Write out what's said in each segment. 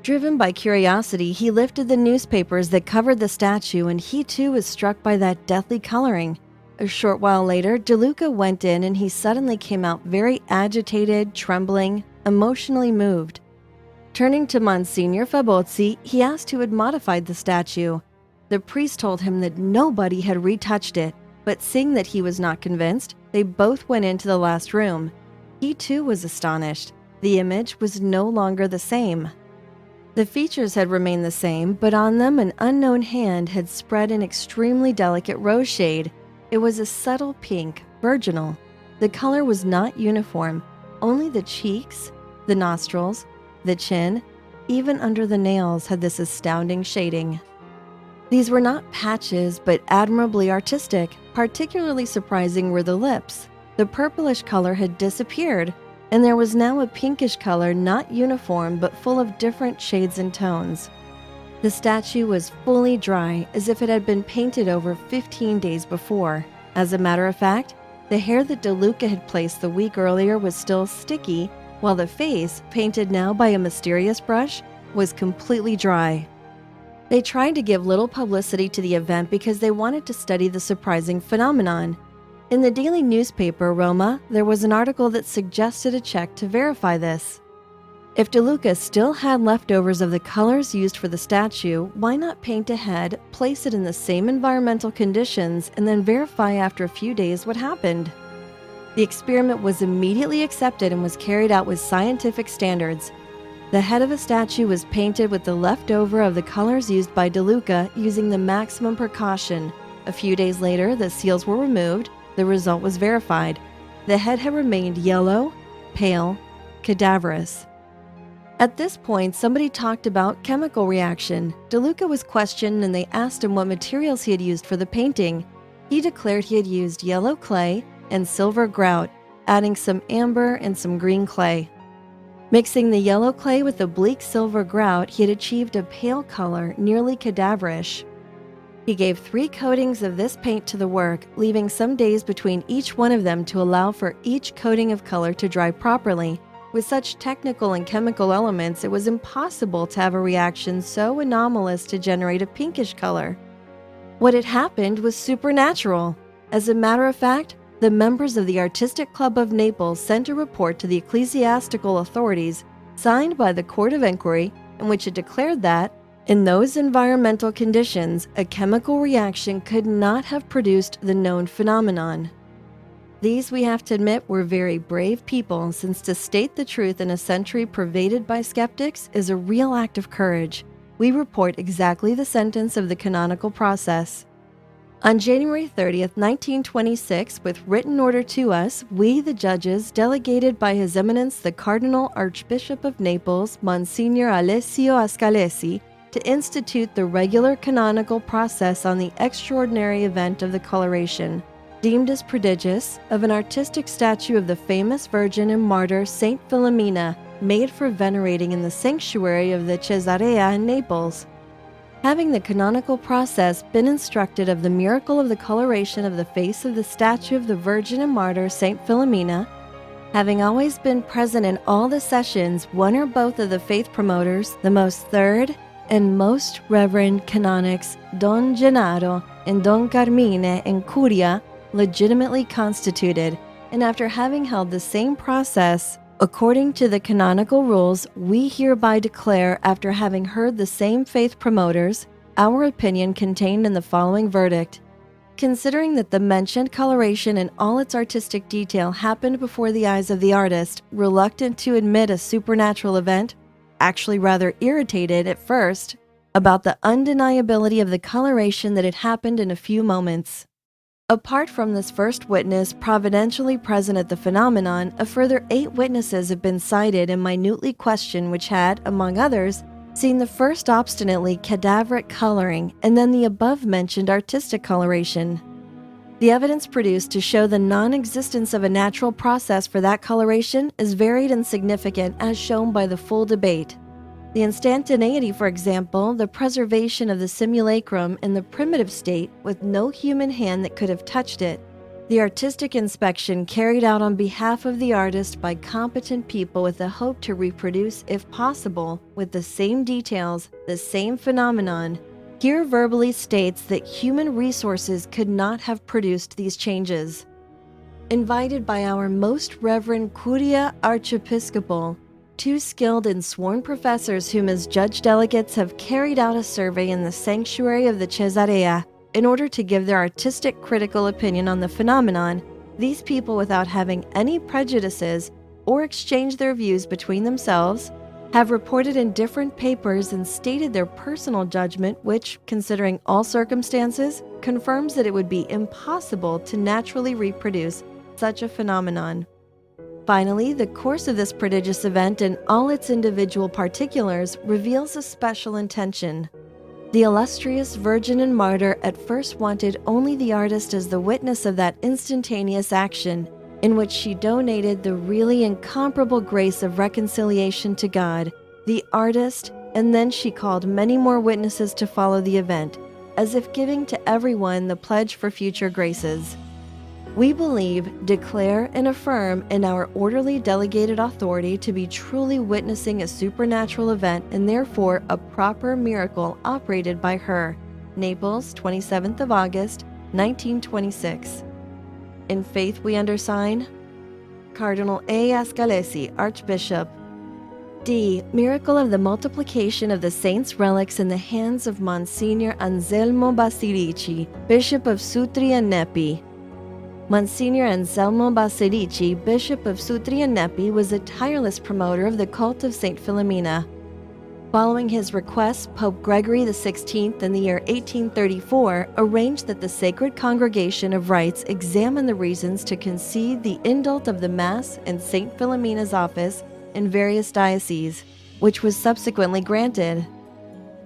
Driven by curiosity, he lifted the newspapers that covered the statue, and he too was struck by that deathly coloring. A short while later, De Luca went in and he suddenly came out very agitated, trembling, emotionally moved. Turning to Monsignor Fabozzi, he asked who had modified the statue. The priest told him that nobody had retouched it, but seeing that he was not convinced, they both went into the last room. He too was astonished. The image was no longer the same. The features had remained the same, but on them an unknown hand had spread an extremely delicate rose shade. It was a subtle pink, virginal. The color was not uniform. Only the cheeks, the nostrils, the chin, even under the nails had this astounding shading. These were not patches, but admirably artistic. Particularly surprising were the lips. The purplish color had disappeared, and there was now a pinkish color not uniform but full of different shades and tones. The statue was fully dry, as if it had been painted over 15 days before. As a matter of fact, the hair that De Luca had placed the week earlier was still sticky, while the face, painted now by a mysterious brush, was completely dry. They tried to give little publicity to the event because they wanted to study the surprising phenomenon. In the daily newspaper Roma, there was an article that suggested a check to verify this. If De Luca still had leftovers of the colors used for the statue, why not paint a head, place it in the same environmental conditions, and then verify after a few days what happened? The experiment was immediately accepted and was carried out with scientific standards. The head of a statue was painted with the leftover of the colors used by De Luca using the maximum precaution. A few days later, the seals were removed. The result was verified. The head had remained yellow, pale, cadaverous. At this point, somebody talked about chemical reaction. De Luca was questioned and they asked him what materials he had used for the painting. He declared he had used yellow clay and silver grout, adding some amber and some green clay. Mixing the yellow clay with the bleak silver grout, he had achieved a pale color, nearly cadaverish. He gave 3 coatings of this paint to the work, leaving some days between each one of them to allow for each coating of color to dry properly. With such technical and chemical elements, it was impossible to have a reaction so anomalous to generate a pinkish color. What had happened was supernatural. As a matter of fact, the members of the Artistic Club of Naples sent a report to the ecclesiastical authorities, signed by the Court of Inquiry, in which it declared that, in those environmental conditions, a chemical reaction could not have produced the known phenomenon. These, we have to admit, were very brave people, since to state the truth in a century pervaded by skeptics is a real act of courage. We report exactly the sentence of the canonical process. On January 30th, 1926, with written order to us, we, the judges, delegated by His Eminence the Cardinal Archbishop of Naples, Monsignor Alessio Ascalesi, to institute the regular canonical process on the extraordinary event of the coloration, deemed as prodigious, of an artistic statue of the famous Virgin and Martyr Saint Philomena, made for venerating in the sanctuary of the Cesarea in Naples. Having the canonical process been instructed of the miracle of the coloration of the face of the statue of the Virgin and Martyr Saint Philomena, having always been present in all the sessions, one or both of the faith promoters, the most third and most reverend canonics Don Gennaro and Don Carmine and Curia, legitimately constituted, and after having held the same process, according to the canonical rules, we hereby declare, after having heard the same faith promoters, our opinion contained in the following verdict. Considering that the mentioned coloration in all its artistic detail happened before the eyes of the artist, reluctant to admit a supernatural event, actually rather irritated at first, about the undeniability of the coloration that had happened in a few moments. Apart from this first witness providentially present at the phenomenon, a further 8 witnesses have been cited and minutely questioned, which had, among others, seen the first obstinately cadaveric coloring and then the above-mentioned artistic coloration. The evidence produced to show the non-existence of a natural process for that coloration is varied and significant, as shown by the full debate. The instantaneity, for example, the preservation of the simulacrum in the primitive state with no human hand that could have touched it, The artistic inspection carried out on behalf of the artist by competent people with the hope to reproduce, if possible, with the same details, the same phenomenon, here verbally states that human resources could not have produced these changes. Invited by our most reverend Curia Archiepiscopal, two skilled and sworn professors whom as judge delegates have carried out a survey in the sanctuary of the Cesarea in order to give their artistic critical opinion on the phenomenon, these people, without having any prejudices or exchange their views between themselves, have reported in different papers and stated their personal judgment, which, considering all circumstances, confirms that it would be impossible to naturally reproduce such a phenomenon. Finally, the course of this prodigious event in all its individual particulars reveals a special intention. The illustrious virgin and martyr at first wanted only the artist as the witness of that instantaneous action, in which she donated the really incomparable grace of reconciliation to God, the artist, and then she called many more witnesses to follow the event, as if giving to everyone the pledge for future graces. We believe, declare, and affirm in our orderly delegated authority to be truly witnessing a supernatural event and therefore a proper miracle operated by her. Naples, 27th of August, 1926. In faith we undersign Cardinal A. Ascalesi, Archbishop. D. Miracle of the multiplication of the saints' relics in the hands of Monsignor Anselmo Basilici, Bishop of Sutri and Nepi. Monsignor Anselmo Basilici, Bishop of Sutri and Nepi, was a tireless promoter of the cult of Saint Philomena. Following his request, Pope Gregory XVI in the year 1834 arranged that the Sacred Congregation of Rites examine the reasons to concede the indult of the Mass in Saint Philomena's office in various dioceses, which was subsequently granted.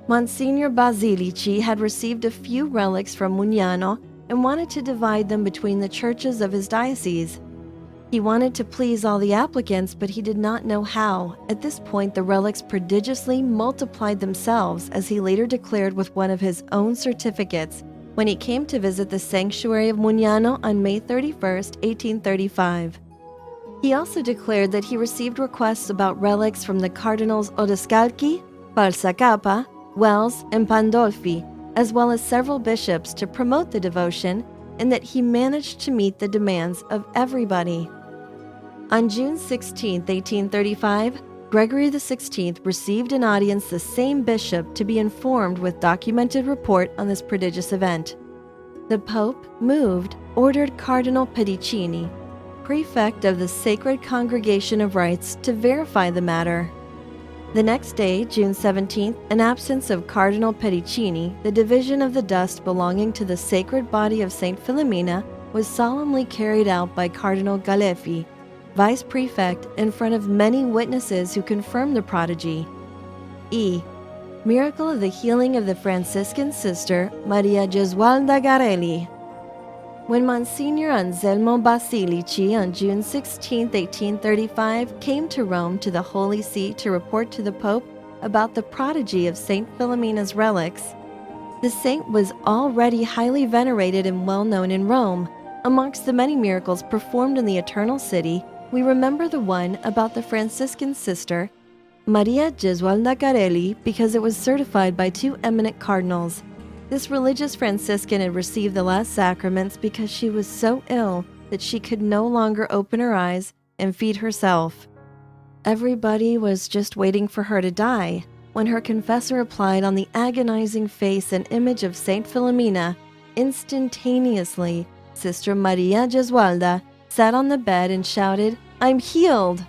Monsignor Basilici had received a few relics from Mugnano and wanted to divide them between the churches of his diocese. He wanted to please all the applicants, but he did not know how. At this point, the relics prodigiously multiplied themselves, as he later declared with one of his own certificates when he came to visit the sanctuary of Mugnano on May 31, 1835. He also declared that he received requests about relics from the Cardinals Odescalchi, Falsacapa, Wells, and Pandolfi, as well as several bishops to promote the devotion, and that he managed to meet the demands of everybody. On June 16, 1835, Gregory XVI received an audience the same bishop to be informed with documented report on this prodigious event. The Pope, moved, ordered Cardinal Pedicini, prefect of the Sacred Congregation of Rites, to verify the matter. The next day, June 17th, in absence of Cardinal Pedicini, the division of the dust belonging to the sacred body of Saint Philomena was solemnly carried out by Cardinal Galeffi, vice prefect, in front of many witnesses who confirmed the prodigy. E. Miracle of the healing of the Franciscan sister Maria Gesualda Garelli. When Monsignor Anselmo Basilici on June 16, 1835, came to Rome to the Holy See to report to the Pope about the prodigy of Saint Philomena's relics, the saint was already highly venerated and well known in Rome. Amongst the many miracles performed in the Eternal City, we remember the one about the Franciscan sister Maria Gesualda Garelli because it was certified by two eminent cardinals. This religious Franciscan had received the last sacraments because she was so ill that she could no longer open her eyes and feed herself. Everybody was just waiting for her to die when her confessor applied on the agonizing face an image of Saint Philomena. Instantaneously, Sister Maria Gesualda sat on the bed and shouted, "I'm healed!"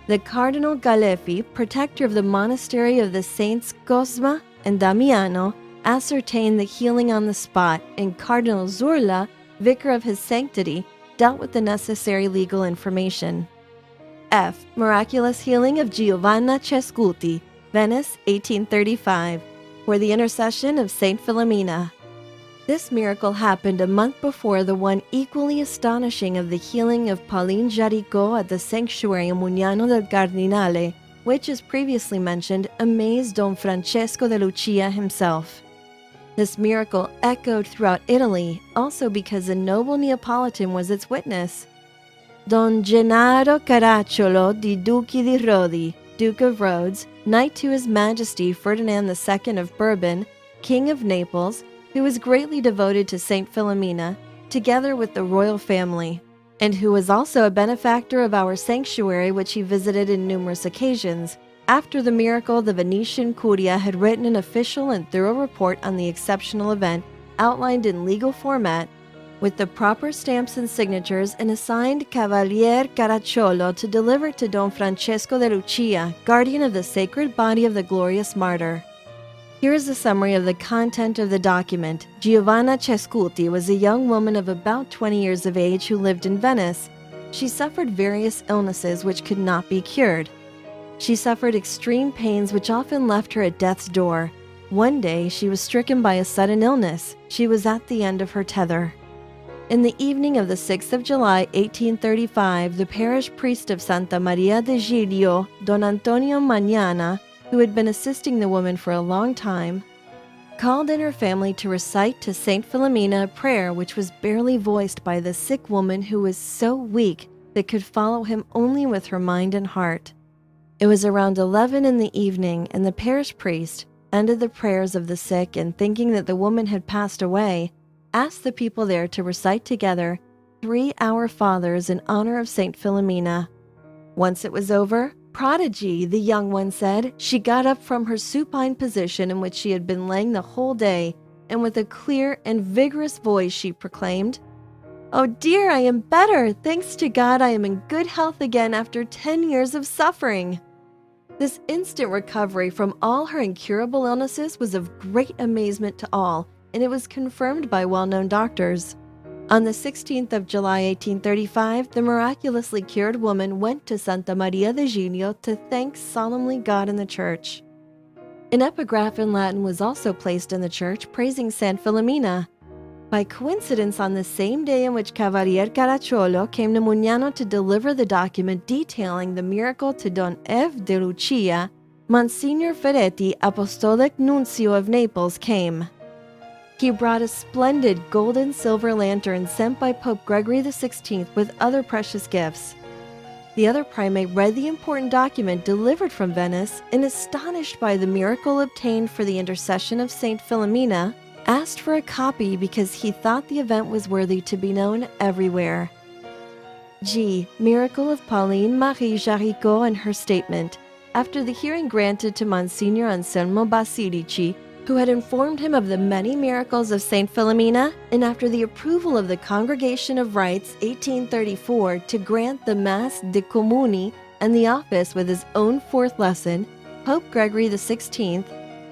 The Cardinal Galeffi, protector of the monastery of the Saints Cosma and Damiano, ascertained the healing on the spot, and Cardinal Zurla, vicar of his sanctity, dealt with the necessary legal information. F. Miraculous healing of Giovana Chesti, Venice, 1835, for the intercession of Saint Philomena. This miracle happened a month before the one equally astonishing of the healing of Pauline Jaricot at the sanctuary in Mugnano del Cardinale, which, as previously mentioned, amazed Don Francesco de Lucia himself. This miracle echoed throughout Italy, also because a noble Neapolitan was its witness. Don Gennaro Caracciolo di Duchi di Rodi, Duke of Rhodes, knight to His Majesty Ferdinand II of Bourbon, King of Naples, who was greatly devoted to Saint Philomena, together with the royal family, and who was also a benefactor of our sanctuary which he visited in numerous occasions. After the miracle, the Venetian Curia had written an official and thorough report on the exceptional event, outlined in legal format, with the proper stamps and signatures, and assigned Cavalier Caracciolo to deliver to Don Francesco de Lucia, guardian of the sacred body of the glorious martyr. Here is a summary of the content of the document. Giovana Chesti was a young woman of about 20 years of age who lived in Venice. She suffered various illnesses which could not be cured. She suffered extreme pains which often left her at death's door. One day she was stricken by a sudden illness. She was at the end of her tether. In the evening of the 6th of July, 1835, the parish priest of Santa Maria de Giglio, Don Antonio Mugnano, who had been assisting the woman for a long time, called in her family to recite to Saint Philomena a prayer which was barely voiced by the sick woman who was so weak that could follow him only with her mind and heart. It was around 11 in the evening, and the parish priest ended the prayers of the sick, and thinking that the woman had passed away, asked the people there to recite together 3 Our Fathers in honor of Saint Philomena. Once it was over, "Prodigy," the young one said. She got up from her supine position in which she had been laying the whole day, and with a clear and vigorous voice she proclaimed, "Oh dear, I am better! Thanks to God, I am in good health again after 10 years of suffering." This instant recovery from all her incurable illnesses was of great amazement to all, and it was confirmed by well-known doctors. On the 16th of July, 1835, the miraculously cured woman went to Santa Maria de Giglio to thank solemnly God in the church. An epigraph in Latin was also placed in the church praising Saint Philomena. By coincidence, on the same day in which Cavalier Caracciolo came to Mugnano to deliver the document detailing the miracle to Don F. de Lucia, Monsignor Ferretti, Apostolic Nuncio of Naples, came. He brought a splendid gold and silver lantern sent by Pope Gregory XVI with other precious gifts. The other primate read the important document delivered from Venice, and astonished by the miracle obtained for the intercession of Saint Philomena, asked for a copy because he thought the event was worthy to be known everywhere. G. Miracle of Pauline Marie Jaricot and her statement. After the hearing granted to Monsignor Anselmo Basilici, who had informed him of the many miracles of Saint Philomena, and after the approval of the Congregation of Rites 1834 to grant the Mass de Communi and the office with his own 4th lesson, Pope Gregory XVI,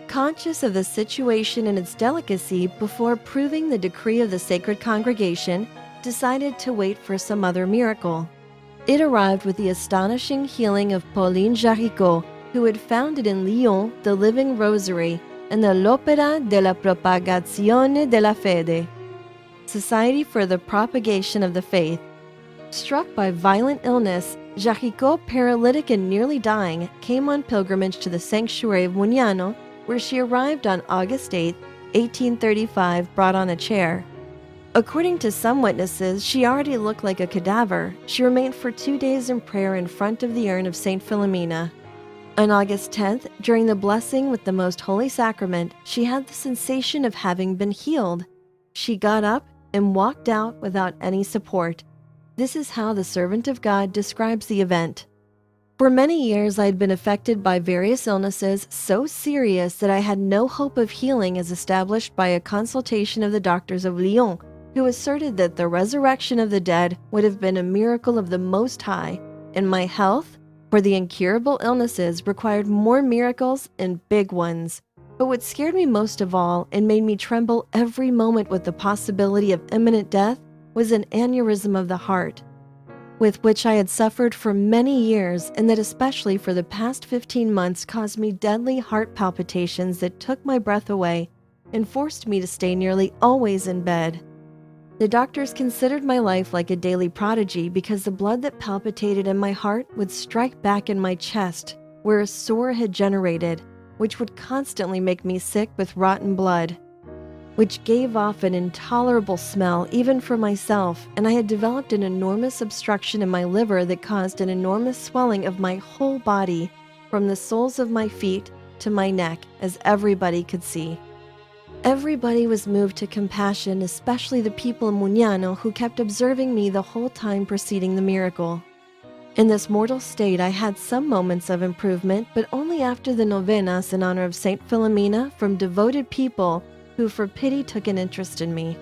conscious of the situation and its delicacy before approving the decree of the Sacred Congregation, decided to wait for some other miracle. It arrived with the astonishing healing of Pauline Jaricot, who had founded in Lyon the Living Rosary and the L'Opera della Propagazione della Fede, Society for the Propagation of the Faith. Struck by violent illness, Jaricot, paralytic and nearly dying, came on pilgrimage to the sanctuary of Mugnano, where she arrived on August 8, 1835, brought on a chair. According to some witnesses, she already looked like a cadaver. She remained for 2 days in prayer in front of the urn of Saint Philomena. On August 10th, during the blessing with the Most Holy Sacrament, she had the sensation of having been healed. She got up and walked out without any support. This is how the servant of God describes the event. For many years, I had been affected by various illnesses so serious that I had no hope of healing, as established by a consultation of the doctors of Lyon, who asserted that the resurrection of the dead would have been a miracle of the Most High, and my health, for the incurable illnesses, required more miracles and big ones. But what scared me most of all, and made me tremble every moment with the possibility of imminent death, was an aneurysm of the heart, with which I had suffered for many years, and that especially for the past 15 months caused me deadly heart palpitations that took my breath away and forced me to stay nearly always in bed. The doctors considered my life like a daily prodigy because the blood that palpitated in my heart would strike back in my chest, where a sore had generated, which would constantly make me sick with rotten blood. which gave off an intolerable smell even for myself, and I had developed an enormous obstruction in my liver that caused an enormous swelling of my whole body, from the soles of my feet to my neck, as everybody could see. Everybody was moved to compassion, especially the people in Mugnano who kept observing me the whole time preceding the miracle. In this mortal state, I had some moments of improvement, but only after the novenas in honor of Saint Philomena from devoted people who for pity took an interest in me.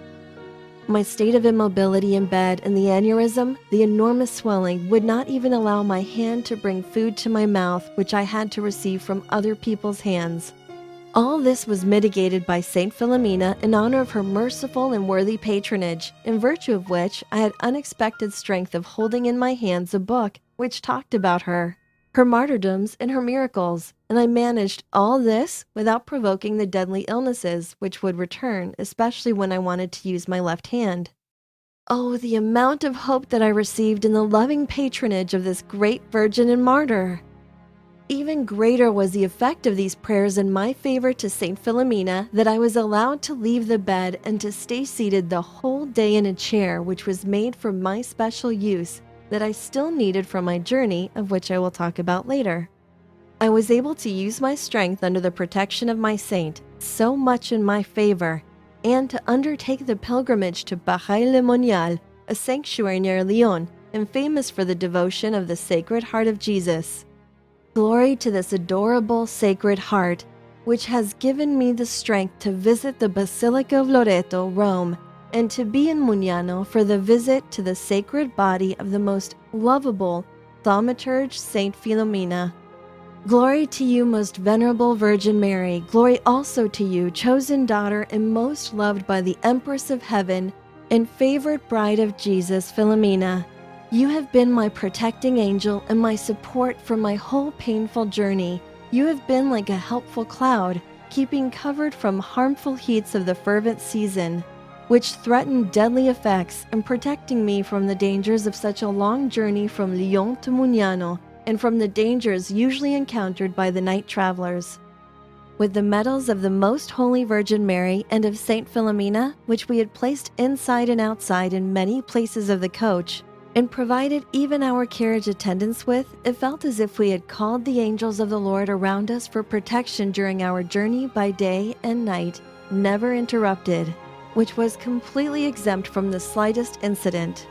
My state of immobility in bed and the aneurysm, the enormous swelling, would not even allow my hand to bring food to my mouth, which I had to receive from other people's hands. All this was mitigated by Saint Philomena in honor of her merciful and worthy patronage, in virtue of which I had unexpected strength of holding in my hands a book which talked about her martyrdoms, and her miracles, and I managed all this without provoking the deadly illnesses which would return, especially when I wanted to use my left hand. Oh, the amount of hope that I received in the loving patronage of this great virgin and martyr! Even greater was the effect of these prayers in my favor to Saint Philomena that I was allowed to leave the bed and to stay seated the whole day in a chair which was made for my special use that I still needed from my journey, of which I will talk about later. I was able to use my strength under the protection of my saint, so much in my favor, and to undertake the pilgrimage to Paray-le-Monial, a sanctuary near Lyon, and famous for the devotion of the Sacred Heart of Jesus. Glory to this adorable Sacred Heart, which has given me the strength to visit the Basilica of Loreto, Rome, and to be in Mugnano for the visit to the sacred body of the most lovable Thaumaturge Saint Philomena. Glory to you, most venerable Virgin Mary. Glory also to you, chosen daughter and most loved by the Empress of Heaven and favorite bride of Jesus, Filomena. You have been my protecting angel and my support for my whole painful journey. You have been like a helpful cloud, keeping covered from harmful heats of the fervent season, which threatened deadly effects, and protecting me from the dangers of such a long journey from Lyon to Mugnano, and from the dangers usually encountered by the night travelers. With the medals of the Most Holy Virgin Mary and of Saint Philomena, which we had placed inside and outside in many places of the coach, and provided even our carriage attendants with, it felt as if we had called the angels of the Lord around us for protection during our journey by day and night, never interrupted, which was completely exempt from the slightest incident.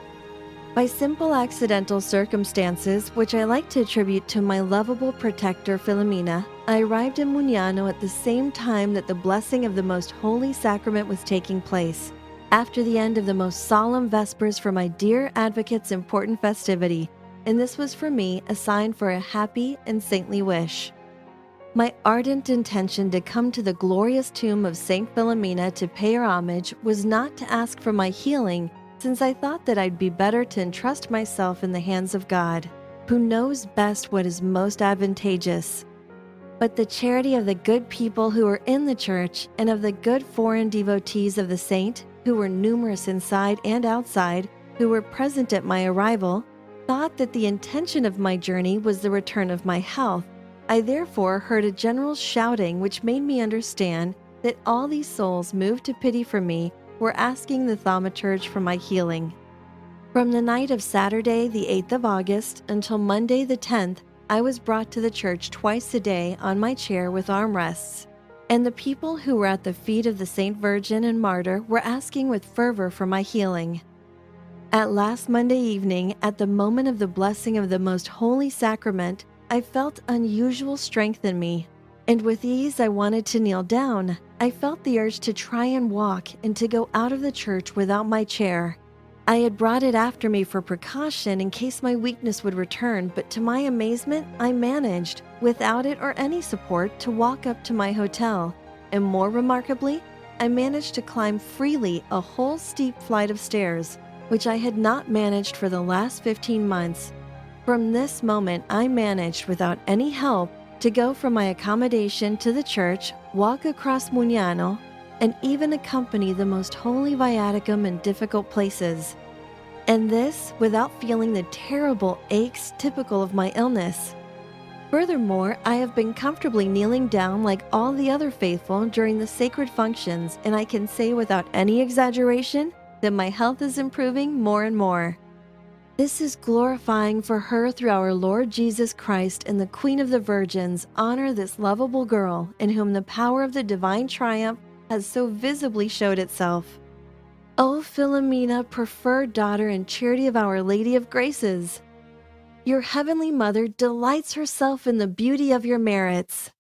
By simple accidental circumstances, which I like to attribute to my lovable protector Filomena, I arrived in Mugnano at the same time that the blessing of the Most Holy Sacrament was taking place, after the end of the most solemn Vespers for my dear advocate's important festivity, and this was for me a sign for a happy and saintly wish. My ardent intention to come to the glorious tomb of Saint Philomena to pay her homage was not to ask for my healing, since I thought that I'd be better to entrust myself in the hands of God, who knows best what is most advantageous. But the charity of the good people who were in the church, and of the good foreign devotees of the saint, who were numerous inside and outside, who were present at my arrival, thought that the intention of my journey was the return of my health. I therefore heard a general shouting which made me understand that all these souls moved to pity for me were asking the Thaumaturge for my healing. From the night of Saturday the 8th of August until Monday the 10th, I was brought to the church twice a day on my chair with armrests, and the people who were at the feet of the Saint Virgin and Martyr were asking with fervor for my healing. At last Monday evening, at the moment of the blessing of the Most Holy Sacrament, I felt unusual strength in me, and with ease I wanted to kneel down. I felt the urge to try and walk and to go out of the church without my chair. I had brought it after me for precaution in case my weakness would return, but to my amazement, I managed, without it or any support, to walk up to my hotel, and more remarkably, I managed to climb freely a whole steep flight of stairs, which I had not managed for the last 15 months. From this moment, I managed, without any help, to go from my accommodation to the church, walk across Mugnano, and even accompany the most holy viaticum in difficult places. And this without feeling the terrible aches typical of my illness. Furthermore, I have been comfortably kneeling down like all the other faithful during the sacred functions, and I can say without any exaggeration that my health is improving more and more. This is glorifying for her through our Lord Jesus Christ, and the Queen of the Virgins honor this lovable girl in whom the power of the divine triumph has so visibly showed itself. O Filomena, preferred daughter and charity of Our Lady of Graces! Your heavenly mother delights herself in the beauty of your merits.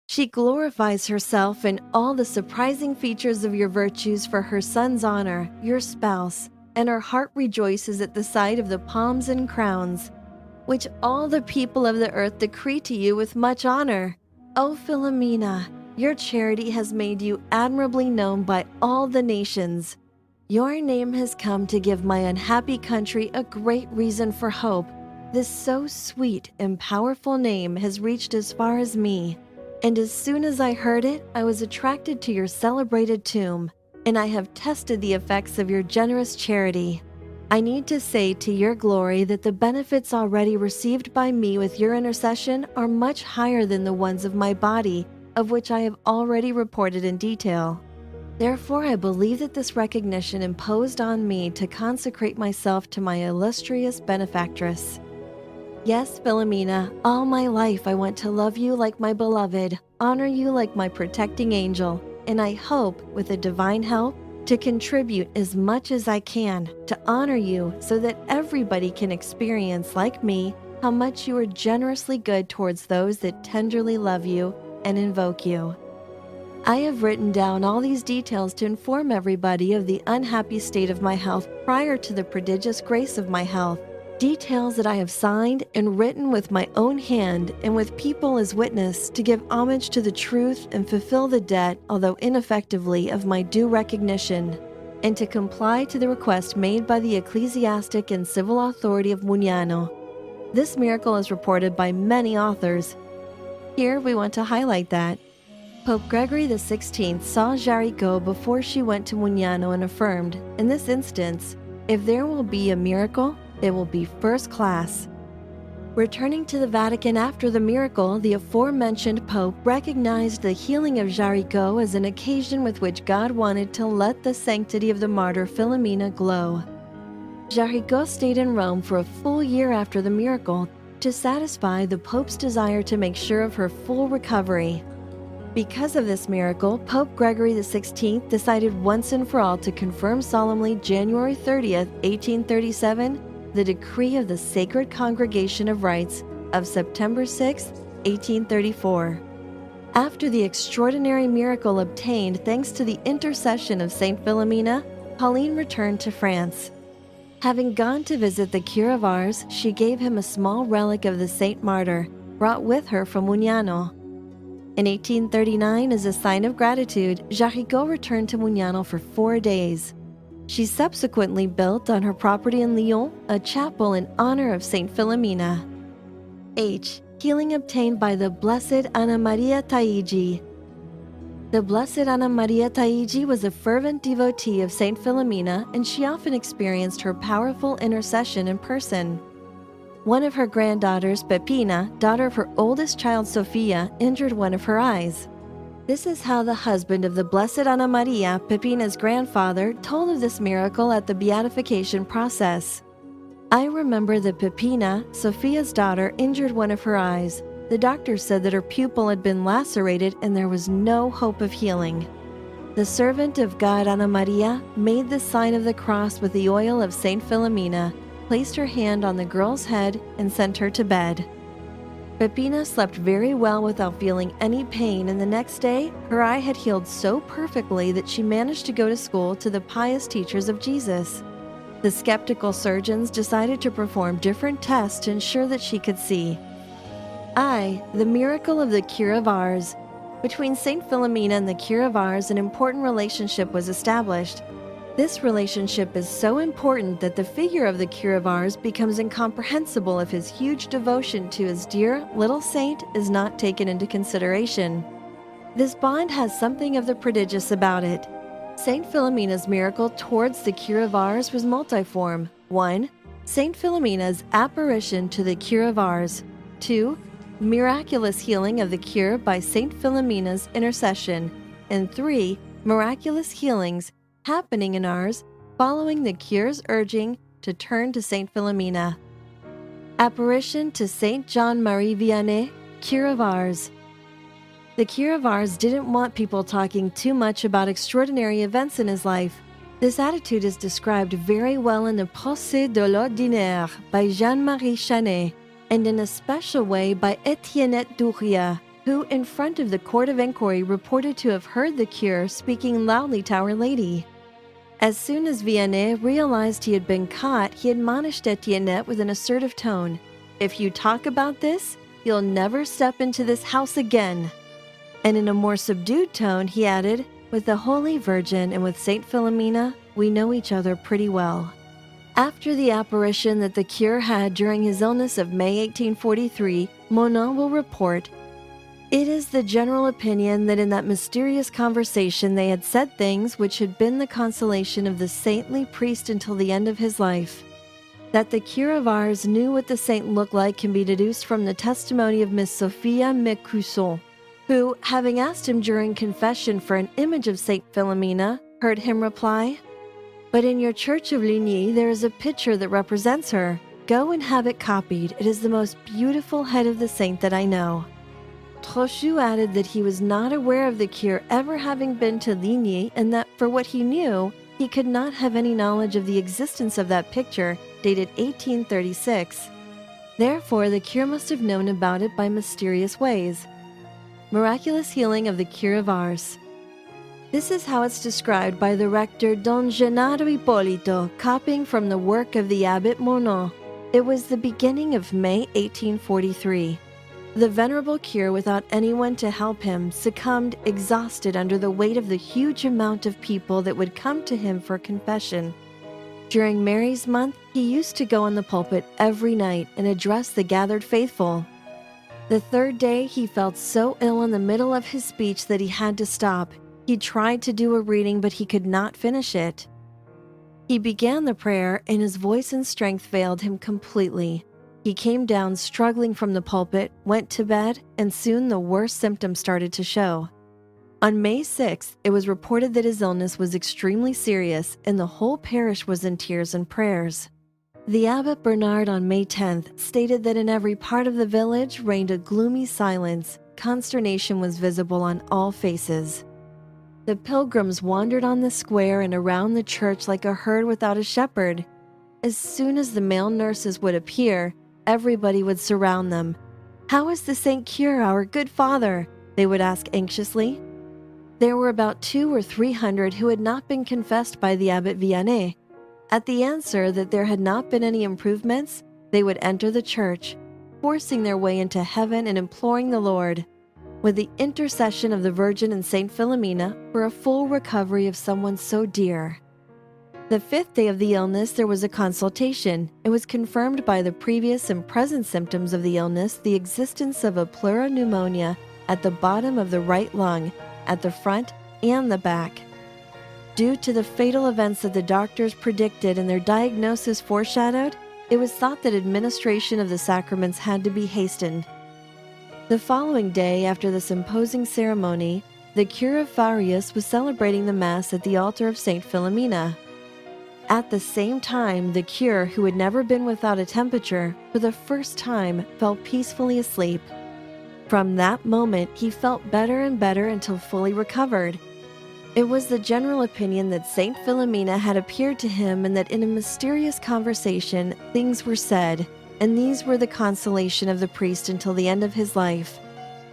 She glorifies herself in all the surprising features of your virtues for her son's honor, your spouse, and her heart rejoices at the sight of the palms and crowns, which all the people of the earth decree to you with much honor. O Filomena, your charity has made you admirably known by all the nations. Your name has come to give my unhappy country a great reason for hope. This so sweet and powerful name has reached as far as me, and as soon as I heard it, I was attracted to your celebrated tomb, and I have tested the effects of your generous charity. I need to say to your glory that the benefits already received by me with your intercession are much higher than the ones of my body, of which I have already reported in detail. Therefore, I believe that this recognition imposed on me to consecrate myself to my illustrious benefactress. Yes, Filomena, all my life I want to love you like my beloved, honor you like my protecting angel, and I hope, with a divine help, to contribute as much as I can to honor you so that everybody can experience, like me, how much you are generously good towards those that tenderly love you and invoke you. I have written down all these details to inform everybody of the unhappy state of my health prior to the prodigious grace of my health. Details that I have signed and written with my own hand and with people as witness to give homage to the truth and fulfill the debt, although ineffectively, of my due recognition, and to comply to the request made by the ecclesiastic and civil authority of Mugnano. This miracle is reported by many authors. Here we want to highlight that Pope Gregory XVI saw Jaricot before she went to Mugnano and affirmed, in this instance, if there will be a miracle, it will be first class. Returning to the Vatican after the miracle, the aforementioned Pope recognized the healing of Jaricot as an occasion with which God wanted to let the sanctity of the martyr Filomena glow. Jaricot stayed in Rome for a full year after the miracle to satisfy the Pope's desire to make sure of her full recovery. Because of this miracle, Pope Gregory XVI decided once and for all to confirm solemnly January 30th, 1837, the decree of the Sacred Congregation of Rites of September 6, 1834. After the extraordinary miracle obtained thanks to the intercession of Saint Philomena, Pauline returned to France. Having gone to visit the cure of Ars, she gave him a small relic of the saint martyr, brought with her from Mugnano. In 1839, as a sign of gratitude, Jaricot returned to Mugnano for 4 days. She subsequently built on her property in Lyon a chapel in honor of Saint Philomena. H. Healing obtained by the Blessed Anna Maria Taigi. The Blessed Anna Maria Taigi was a fervent devotee of Saint Philomena, and she often experienced her powerful intercession in person. One of her granddaughters, Peppina, daughter of her oldest child Sophia, injured one of her eyes. This is how the husband of the Blessed Anna Maria, Peppina's grandfather, told of this miracle at the beatification process. I remember that Peppina, Sophia's daughter, injured one of her eyes. The doctor said that her pupil had been lacerated and there was no hope of healing. The servant of God, Anna Maria, made the sign of the cross with the oil of Saint Philomena, placed her hand on the girl's head, and sent her to bed. Peppina slept very well without feeling any pain, and the next day, her eye had healed so perfectly that she managed to go to school to the pious teachers of Jesus. The skeptical surgeons decided to perform different tests to ensure that she could see. The miracle of the cure of Ars. Between Saint Philomena and the cure of Ars, an important relationship was established. This relationship is so important that the figure of the cure of Ars becomes incomprehensible if his huge devotion to his dear little saint is not taken into consideration. This bond has something of the prodigious about it. Saint Philomena's miracle towards the cure of Ars was multiform. 1. Saint Philomena's apparition to the cure of Ars. 2. miraculous healing of the cure by Saint Philomena's intercession, and 3 miraculous healings happening in Ars following the cure's urging to turn to Saint Philomena. Apparition to Saint John Marie Vianney, Cure of Ars. The Cure of Ars didn't want people talking too much about extraordinary events in his life. This attitude is described very well in the Procès de l'Ordinaire by John Marie Vianney, and in a special way by Etienne Duria, who in front of the Court of Inquiry reported to have heard the cure speaking loudly to Our Lady. As soon as Vianney realized he had been caught, he admonished Etienne with an assertive tone, "If you talk about this, you'll never step into this house again." And in a more subdued tone, he added, "With the Holy Virgin and with Saint Philomena, we know each other pretty well." After the apparition that the cure had during his illness of May 1843, Mugnano will report, "It is the general opinion that in that mysterious conversation they had said things which had been the consolation of the saintly priest until the end of his life. That the cure of Ars knew what the saint looked like can be deduced from the testimony of Miss Sophia Mercusson, who, having asked him during confession for an image of Saint Philomena, heard him reply, 'But in your church of Ligny there is a picture that represents her. Go and have it copied. It is the most beautiful head of the saint that I know.'" Trochu added that he was not aware of the cure ever having been to Ligny, and that for what he knew, he could not have any knowledge of the existence of that picture dated 1836. Therefore, the cure must have known about it by mysterious ways. Miraculous healing of the cure of Ars. This is how it's described by the rector Don Gennaro Ippolito, copying from the work of the abbot Mugnano. It was the beginning of May 1843. The venerable cure, without anyone to help him, succumbed exhausted under the weight of the huge amount of people that would come to him for confession. During Mary's month, he used to go on the pulpit every night and address the gathered faithful. The third day, he felt so ill in the middle of his speech that he had to stop. He tried to do a reading, but he could not finish it. He began the prayer, and his voice and strength failed him completely. He came down struggling from the pulpit, went to bed, and soon the worst symptoms started to show. On May 6th, it was reported that his illness was extremely serious, and the whole parish was in tears and prayers. The Abbot Bernard on May 10th stated that in every part of the village reigned a gloomy silence. Consternation was visible on all faces. The pilgrims wandered on the square and around the church like a herd without a shepherd. As soon as the male nurses would appear, everybody would surround them. "How is the Saint Cure, our good father?" they would ask anxiously. There were about 200 or 300 who had not been confessed by the Abbot Vianney. At the answer that there had not been any improvements, they would enter the church, forcing their way into heaven and imploring the Lord, with the intercession of the Virgin and Saint Philomena, for a full recovery of someone so dear. The 5th day of the illness, there was a consultation. It was confirmed by the previous and present symptoms of the illness the existence of a pleuropneumonia at the bottom of the right lung, at the front and the back. Due to the fatal events that the doctors predicted and their diagnosis foreshadowed, it was thought that administration of the sacraments had to be hastened. The following day, after this imposing ceremony, the cure of Farius was celebrating the Mass at the altar of Saint Philomena. At the same time, the cure, who had never been without a temperature, for the first time fell peacefully asleep. From that moment, he felt better and better until fully recovered. It was the general opinion that Saint Philomena had appeared to him and that in a mysterious conversation, things were said, and these were the consolation of the priest until the end of his life.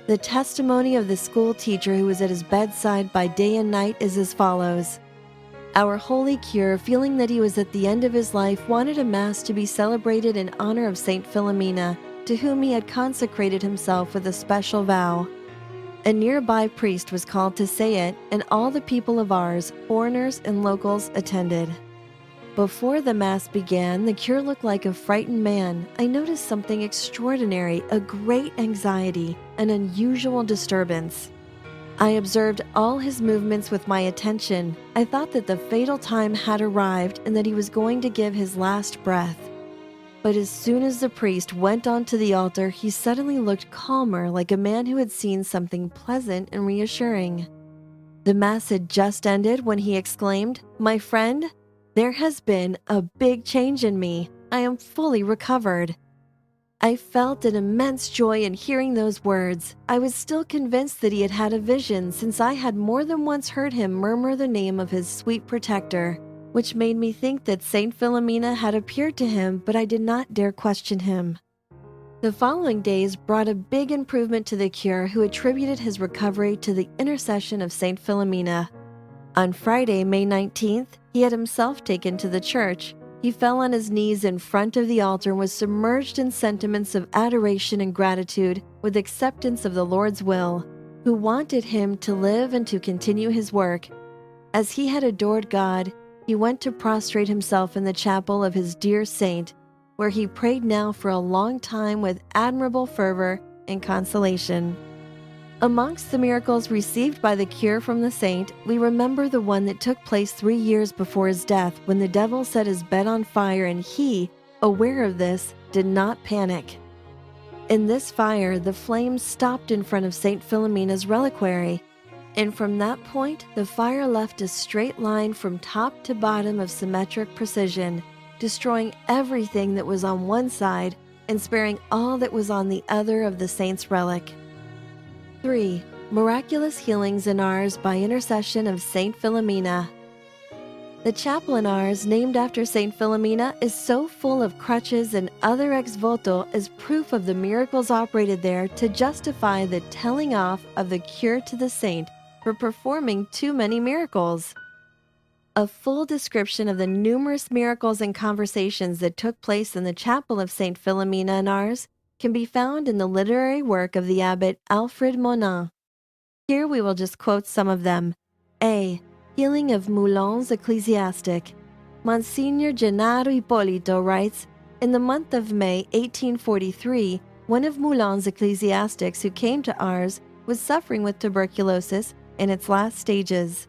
The testimony of the school teacher who was at his bedside by day and night is as follows. Our holy cure, feeling that he was at the end of his life, wanted a Mass to be celebrated in honor of Saint Philomena, to whom he had consecrated himself with a special vow. A nearby priest was called to say it, and all the people of Ars, foreigners and locals, attended. Before the Mass began, the cure looked like a frightened man. I noticed something extraordinary, a great anxiety, an unusual disturbance. I observed all his movements with my attention. I thought that the fatal time had arrived and that he was going to give his last breath. But as soon as the priest went onto the altar, he suddenly looked calmer, like a man who had seen something pleasant and reassuring. The Mass had just ended when he exclaimed, "My friend, there has been a big change in me. I am fully recovered." I felt an immense joy in hearing those words. I was still convinced that he had had a vision, since I had more than once heard him murmur the name of his sweet protector, which made me think that Saint Philomena had appeared to him, but I did not dare question him. The following days brought a big improvement to the cure, who attributed his recovery to the intercession of Saint Philomena. On Friday, May 19th, he had himself taken to the church. He fell on his knees in front of the altar and was submerged in sentiments of adoration and gratitude with acceptance of the Lord's will, who wanted him to live and to continue his work. As he had adored God, he went to prostrate himself in the chapel of his dear saint, where he prayed now for a long time with admirable fervor and consolation. Amongst the miracles received by the cure from the saint, we remember the one that took place 3 years before his death, when the devil set his bed on fire and he, aware of this, did not panic. In this fire, the flames stopped in front of Saint Philomena's reliquary, and from that point, the fire left a straight line from top to bottom of symmetric precision, destroying everything that was on one side and sparing all that was on the other of the saint's relic. 3. Miraculous healings in Ars by intercession of Saint Philomena. The chapel in Ars, named after Saint Philomena, is so full of crutches and other ex voto as proof of the miracles operated there to justify the telling off of the cure to the saint for performing too many miracles. A full description of the numerous miracles and conversations that took place in the chapel of Saint Philomena in Ars can be found in the literary work of the abbot Alfred Monin. Here we will just quote some of them. A. Healing of Moulin's ecclesiastic. Monsignor Gennaro Ippolito writes, in the month of May 1843, one of Moulin's ecclesiastics who came to Ars was suffering with tuberculosis in its last stages.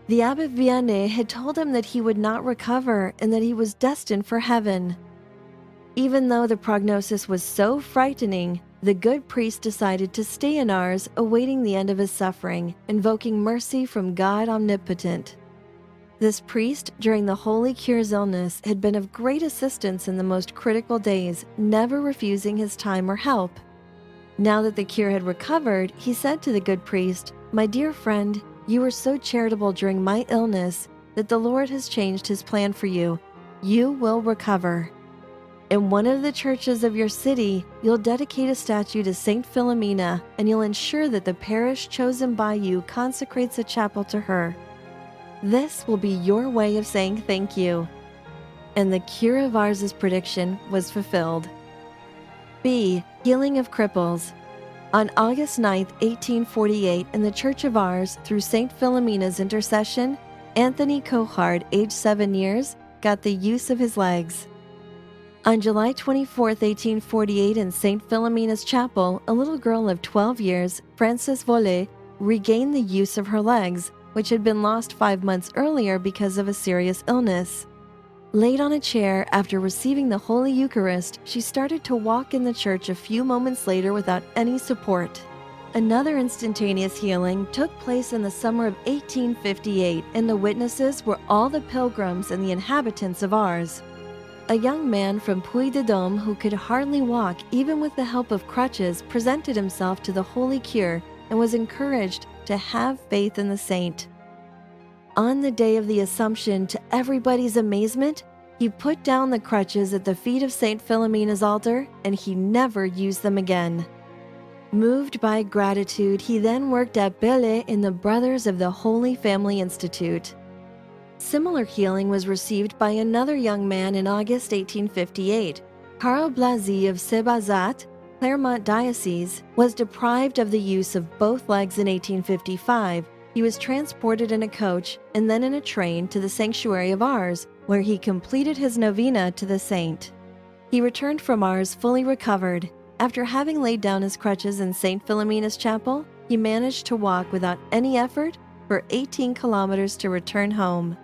The abbot Vianney had told him that he would not recover and that he was destined for heaven. Even though the prognosis was so frightening, the good priest decided to stay in Ars, awaiting the end of his suffering, invoking mercy from God Omnipotent. This priest, during the Holy Cure's illness, had been of great assistance in the most critical days, never refusing his time or help. Now that the cure had recovered, he said to the good priest, "My dear friend, you were so charitable during my illness that the Lord has changed his plan for you. You will recover. In one of the churches of your city, you'll dedicate a statue to Saint Philomena, and you'll ensure that the parish chosen by you consecrates a chapel to her. This will be your way of saying thank you." And the cure of Ars' prediction was fulfilled. B. Healing of cripples. On August 9, 1848, in the Church of Ars, through Saint Philomena's intercession, Anthony Cohard, aged 7 years, got the use of his legs. On July 24, 1848, in Saint Philomena's chapel, a little girl of 12 years, Frances Vollet, regained the use of her legs, which had been lost 5 months earlier because of a serious illness. Laid on a chair after receiving the Holy Eucharist, she started to walk in the church a few moments later without any support. Another instantaneous healing took place in the summer of 1858, and the witnesses were all the pilgrims and the inhabitants of Ars. A young man from Puy-de-Dôme who could hardly walk even with the help of crutches presented himself to the Holy Cure and was encouraged to have faith in the saint. On the day of the Assumption, to everybody's amazement, he put down the crutches at the feet of Saint Philomena's altar, and he never used them again. Moved by gratitude, he then worked at Belley in the Brothers of the Holy Family Institute. Similar healing was received by another young man in August 1858. Karl Blasi of Sebazat, Clermont Diocese, was deprived of the use of both legs in 1855. He was transported in a coach and then in a train to the sanctuary of Ars, where he completed his novena to the saint. He returned from Ars fully recovered. After having laid down his crutches in Saint Philomena's chapel, he managed to walk without any effort for 18 kilometers to return home.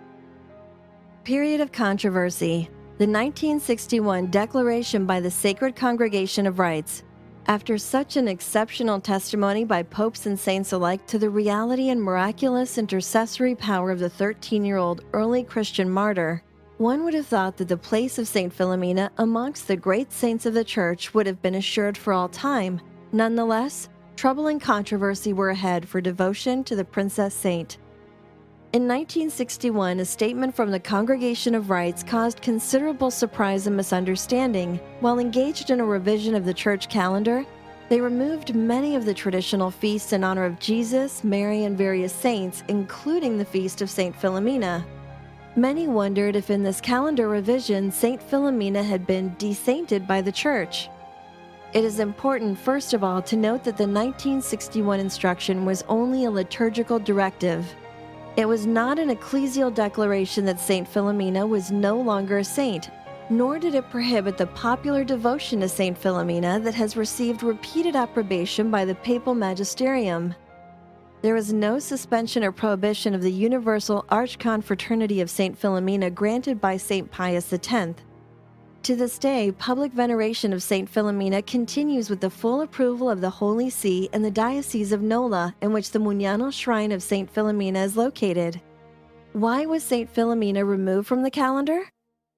Period of controversy. The 1961 declaration by the Sacred Congregation of Rites. After such an exceptional testimony by popes and saints alike to the reality and miraculous intercessory power of the 13-year-old early Christian martyr, one would have thought that the place of Saint Philomena amongst the great saints of the Church would have been assured for all time. Nonetheless, trouble and controversy were ahead for devotion to the Princess Saint. In 1961, a statement from the Congregation of Rites caused considerable surprise and misunderstanding. While engaged in a revision of the church calendar, they removed many of the traditional feasts in honor of Jesus, Mary, and various saints, including the feast of Saint Philomena. Many wondered if in this calendar revision, Saint Philomena had been desainted by the church. It is important, first of all, to note that the 1961 instruction was only a liturgical directive. It was not an ecclesial declaration that Saint Philomena was no longer a saint, nor did it prohibit the popular devotion to Saint Philomena that has received repeated approbation by the papal magisterium. There is no suspension or prohibition of the universal archconfraternity of Saint Philomena granted by Saint Pius X. To this day, public veneration of Saint Philomena continues with the full approval of the Holy See and the Diocese of Nola, in which the Mugnano shrine of Saint Philomena is located. Why was Saint Philomena removed from the calendar?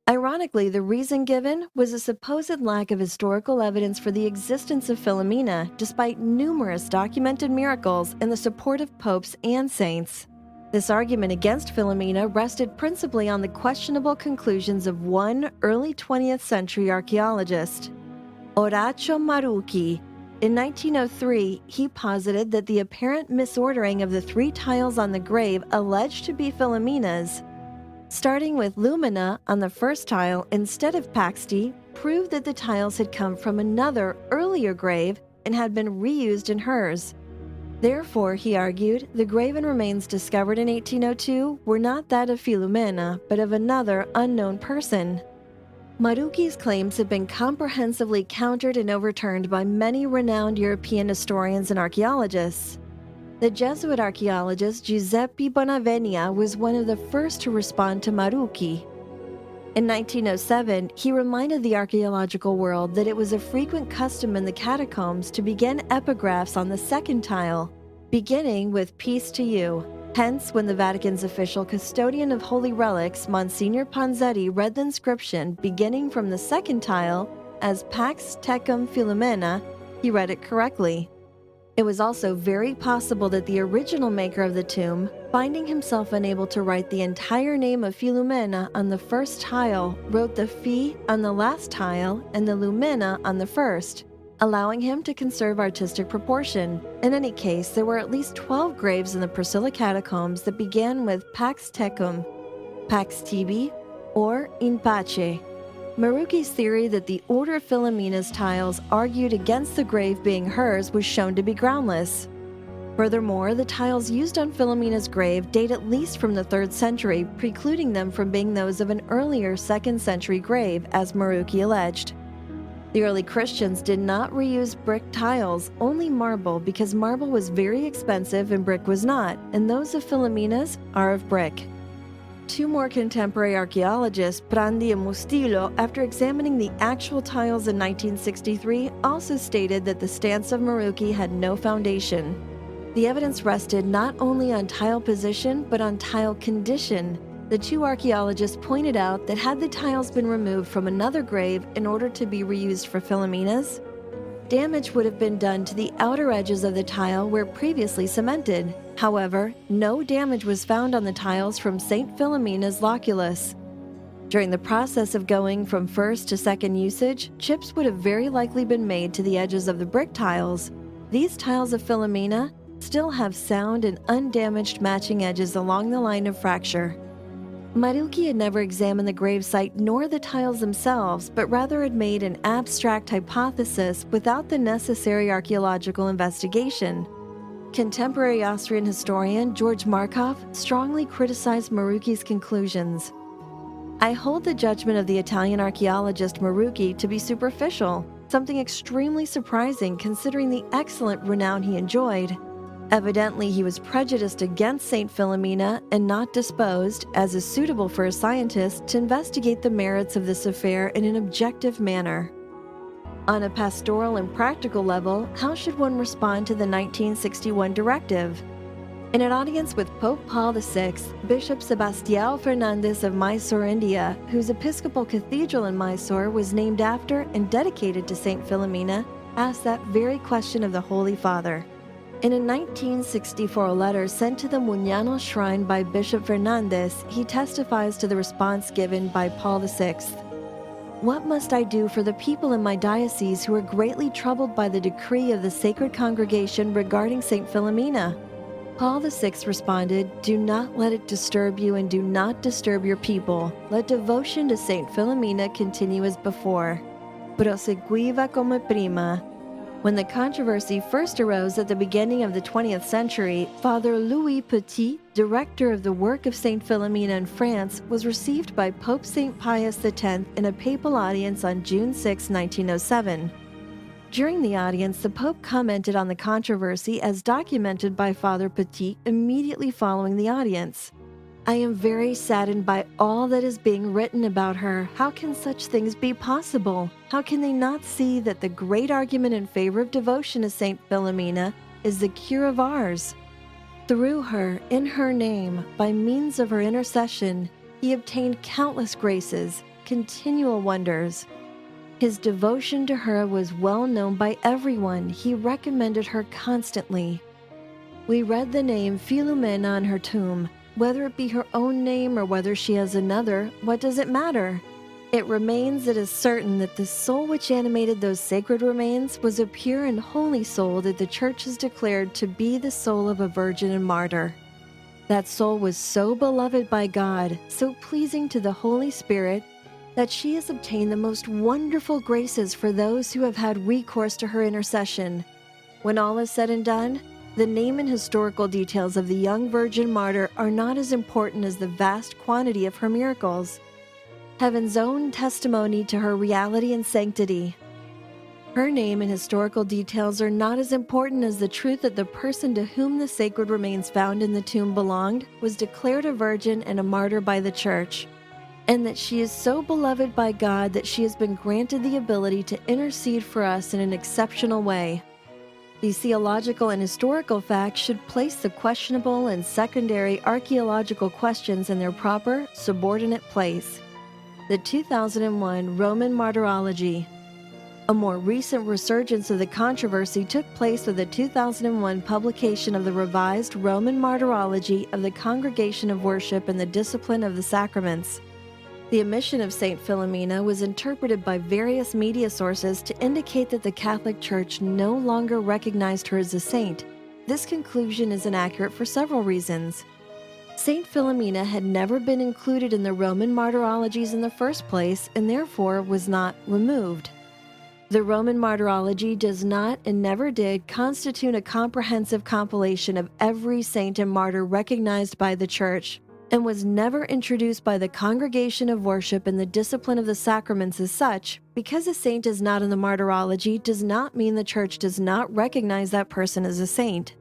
Ironically, the reason given was a supposed lack of historical evidence for the existence of Philomena, despite numerous documented miracles and the support of popes and saints. This argument against Philomena rested principally on the questionable conclusions of one early 20th century archaeologist, Orazio Marucchi. In 1903, he posited that the apparent misordering of the 3 tiles on the grave alleged to be Philomena's, starting with lumina on the first tile instead of paxti, proved that the tiles had come from another, earlier grave and had been reused in hers. Therefore, he argued, the graven remains discovered in 1802 were not that of Filomena, but of another unknown person. Marucchi's claims have been comprehensively countered and overturned by many renowned European historians and archaeologists. The Jesuit archaeologist Giuseppe Bonavenia was one of the first to respond to Marucchi. In 1907, he reminded the archaeological world that it was a frequent custom in the catacombs to begin epigraphs on the second tile, beginning with "Peace to you." Hence, when the Vatican's official custodian of holy relics, Monsignor Panzetti, read the inscription beginning from the second tile as "Pax Tecum Filomena," he read it correctly. It was also very possible that the original maker of the tomb, finding himself unable to write the entire name of Filomena on the first tile, wrote the Fi on the last tile and the Lumina on the first, allowing him to conserve artistic proportion. In any case, there were at least 12 graves in the Priscilla catacombs that began with Pax Tecum, Pax Tibi, or In Pace. Marucchi's theory that the order of Philomena's tiles argued against the grave being hers was shown to be groundless. Furthermore, the tiles used on Philomena's grave date at least from the 3rd century, precluding them from being those of an earlier 2nd century grave, as Marucchi alleged. The early Christians did not reuse brick tiles, only marble, because marble was very expensive and brick was not, and those of Philomena's are of brick. 2 more contemporary archaeologists, Prandi and Mustillo, after examining the actual tiles in 1963, also stated that the stance of Marucchi had no foundation. The evidence rested not only on tile position, but on tile condition. The 2 archaeologists pointed out that had the tiles been removed from another grave in order to be reused for Philomena's, damage would have been done to the outer edges of the tile where previously cemented. However, no damage was found on the tiles from Saint Philomena's loculus. During the process of going from first to second usage, chips would have very likely been made to the edges of the brick tiles. These tiles of Filomena still have sound and undamaged matching edges along the line of fracture. Marucchi had never examined the gravesite nor the tiles themselves, but rather had made an abstract hypothesis without the necessary archaeological investigation. Contemporary Austrian historian George Markov strongly criticized Marucchi's conclusions. I hold the judgment of the Italian archaeologist Marucchi to be superficial, something extremely surprising considering the excellent renown he enjoyed. Evidently, he was prejudiced against Saint Philomena and not disposed, as is suitable for a scientist, to investigate the merits of this affair in an objective manner. On a pastoral and practical level, how should one respond to the 1961 directive? In an audience with Pope Paul VI, Bishop Sebastião Fernandes of Mysore, India, whose episcopal cathedral in Mysore was named after and dedicated to Saint Philomena, asked that very question of the Holy Father. In a 1964 letter sent to the Mugnano shrine by Bishop Fernandes, he testifies to the response given by Paul VI. What must I do for the people in my diocese who are greatly troubled by the decree of the Sacred Congregation regarding Saint Philomena? Paul VI responded, "Do not let it disturb you and do not disturb your people. Let devotion to Saint Philomena continue as before." Proseguiva come prima. When the controversy first arose at the beginning of the 20th century, Father Louis Petit, director of the work of Saint Philomena in France, was received by Pope Saint Pius X in a papal audience on June 6, 1907. During the audience, the Pope commented on the controversy as documented by Father Petit immediately following the audience. "I am very saddened by all that is being written about her. How can such things be possible? How can they not see that the great argument in favor of devotion to Saint Philomena is the cure of ours? Through her, in her name, by means of her intercession, he obtained countless graces, continual wonders. His devotion to her was well known by everyone. He recommended her constantly. We read the name Filomena on her tomb. Whether it be her own name or whether she has another, what does it matter? It remains, it is certain that the soul which animated those sacred remains was a pure and holy soul that the Church has declared to be the soul of a virgin and martyr. That soul was so beloved by God, so pleasing to the Holy Spirit, that she has obtained the most wonderful graces for those who have had recourse to her intercession. When all is said and done, the name and historical details of the young virgin martyr are not as important as the vast quantity of her miracles. Heaven's own testimony to her reality and sanctity. Her name and historical details are not as important as the truth that the person to whom the sacred remains found in the tomb belonged was declared a virgin and a martyr by the Church, and that she is so beloved by God that she has been granted the ability to intercede for us in an exceptional way. These theological and historical facts should place the questionable and secondary archaeological questions in their proper, subordinate place. The 2001 Roman Martyrology. A more recent resurgence of the controversy took place with the 2001 publication of the revised Roman Martyrology of the Congregation of Worship and the Discipline of the Sacraments. The omission of Saint Philomena was interpreted by various media sources to indicate that the Catholic Church no longer recognized her as a saint. This conclusion is inaccurate for several reasons. Saint Philomena had never been included in the Roman martyrologies in the first place and therefore was not removed. The Roman Martyrology does not and never did constitute a comprehensive compilation of every saint and martyr recognized by the Church, and was never introduced by the Congregation of Worship and the Discipline of the Sacraments as such. Because a saint is not in the Martyrology does not mean the Church does not recognize that person as a saint.